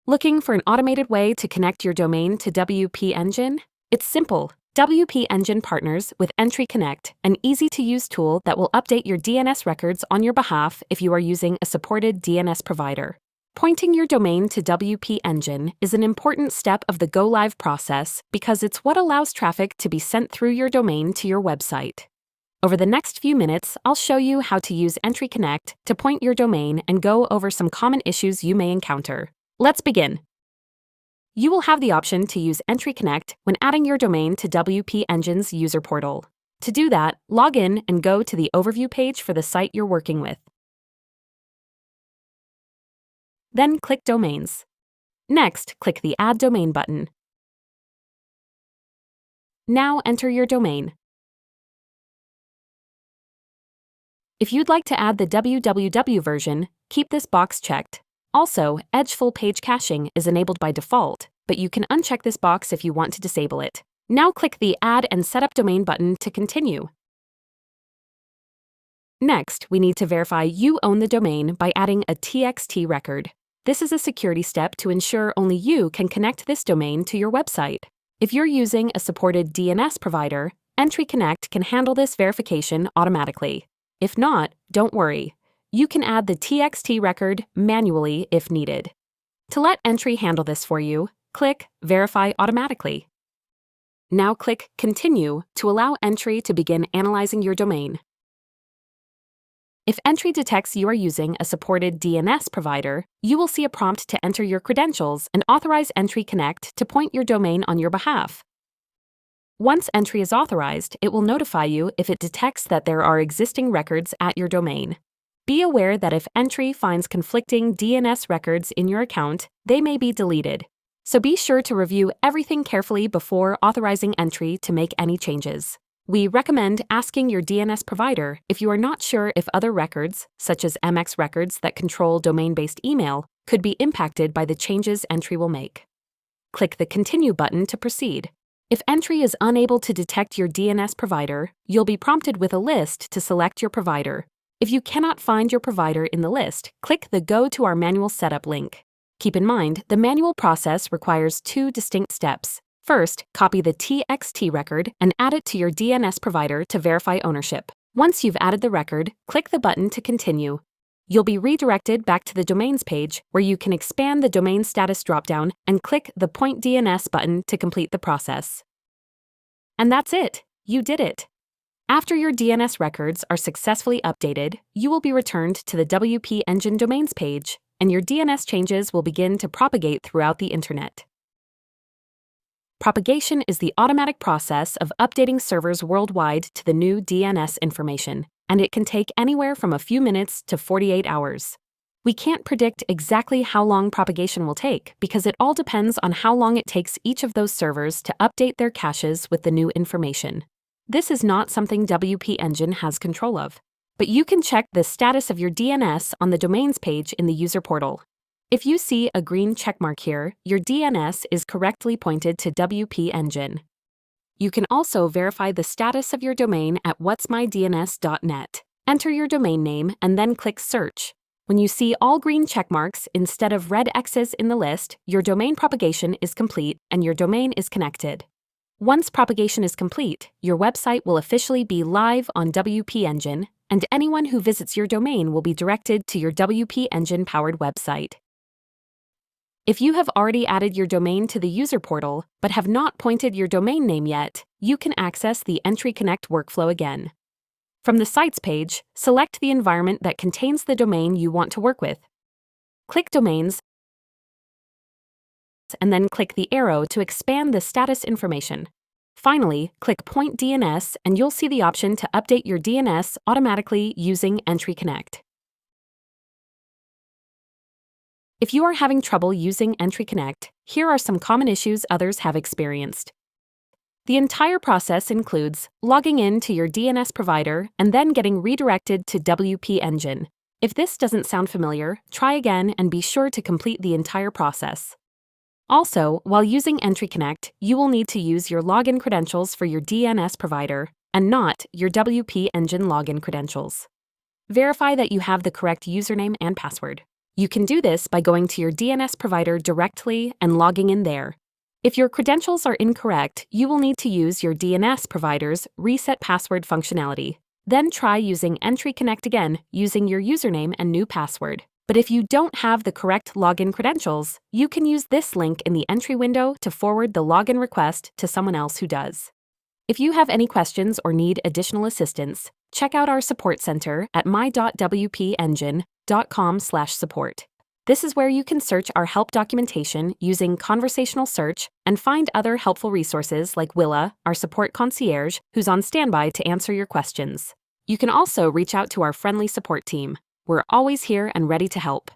Looking for an automated way to connect your domain to WP Engine? It's simple. WP Engine partners with Entri Connect, an easy-to-use tool that will update your DNS records on your behalf if you are using a supported DNS provider. Pointing your domain to WP Engine is an important step of the go-live process because it's what allows traffic to be sent through your domain to your website. Over the next few minutes, I'll show you how to use Entri Connect to point your domain and go over some common issues you may encounter. Let's begin. You will have the option to use Entri Connect when adding your domain to WP Engine's user portal. To do that, log in and go to the overview page for the site you're working with. Then click Domains. Next, click the Add Domain button. Now enter your domain. If you'd like to add the www version, keep this box checked. Also, Edge full page caching is enabled by default, but you can uncheck this box if you want to disable it. Now click the Add and Set Up Domain button to continue. Next, we need to verify you own the domain by adding a TXT record. This is a security step to ensure only you can connect this domain to your website. If you're using a supported DNS provider, Entri Connect can handle this verification automatically. If not, don't worry. You can add the TXT record manually if needed. To let Entri handle this for you, click Verify Automatically. Now click Continue to allow Entri to begin analyzing your domain. If Entri detects you are using a supported DNS provider, you will see a prompt to enter your credentials and authorize Entri Connect to point your domain on your behalf. Once Entri is authorized, it will notify you if it detects that there are existing records at your domain. Be aware that if Entri finds conflicting DNS records in your account, they may be deleted. So be sure to review everything carefully before authorizing Entri to make any changes. We recommend asking your DNS provider if you are not sure if other records, such as MX records that control domain-based email, could be impacted by the changes Entri will make. Click the Continue button to proceed. If Entri is unable to detect your DNS provider, you'll be prompted with a list to select your provider. If you cannot find your provider in the list, click the Go to our manual setup link. Keep in mind, the manual process requires two distinct steps. First, copy the TXT record and add it to your DNS provider to verify ownership. Once you've added the record, click the button to continue. You'll be redirected back to the Domains page, where you can expand the Domain Status dropdown and click the Point DNS button to complete the process. And that's it! You did it! After your DNS records are successfully updated, you will be returned to the WP Engine Domains page, and your DNS changes will begin to propagate throughout the Internet. Propagation is the automatic process of updating servers worldwide to the new DNS information, and it can take anywhere from a few minutes to 48 hours. We can't predict exactly how long propagation will take because it all depends on how long it takes each of those servers to update their caches with the new information. This is not something WP Engine has control of, but you can check the status of your DNS on the Domains page in the user portal. If you see a green checkmark here, your DNS is correctly pointed to WP Engine. You can also verify the status of your domain at whatsmydns.net. Enter your domain name and then click Search. When you see all green checkmarks instead of red X's in the list, your domain propagation is complete and your domain is connected. Once propagation is complete, your website will officially be live on WP Engine, and anyone who visits your domain will be directed to your WP Engine-powered website. If you have already added your domain to the user portal but have not pointed your domain name yet, you can access the Entri Connect workflow again. From the Sites page, select the environment that contains the domain you want to work with. Click Domains, and then click the arrow to expand the status information. Finally, click Point DNS and you'll see the option to update your DNS automatically using Entri Connect. If you are having trouble using Entri Connect, here are some common issues others have experienced. The entire process includes logging in to your DNS provider and then getting redirected to WP Engine. If this doesn't sound familiar, try again and be sure to complete the entire process. Also, while using Entri Connect, you will need to use your login credentials for your DNS provider and not your WP Engine login credentials. Verify that you have the correct username and password. You can do this by going to your DNS provider directly and logging in there. If your credentials are incorrect, you will need to use your DNS provider's reset password functionality. Then try using Entri Connect again using your username and new password. But if you don't have the correct login credentials, you can use this link in the entry window to forward the login request to someone else who does. If you have any questions or need additional assistance, check out our support center at my.wpengine.com/support. This is where you can search our help documentation using conversational search and find other helpful resources like Willa, our support concierge, who's on standby to answer your questions. You can also reach out to our friendly support team. We're always here and ready to help.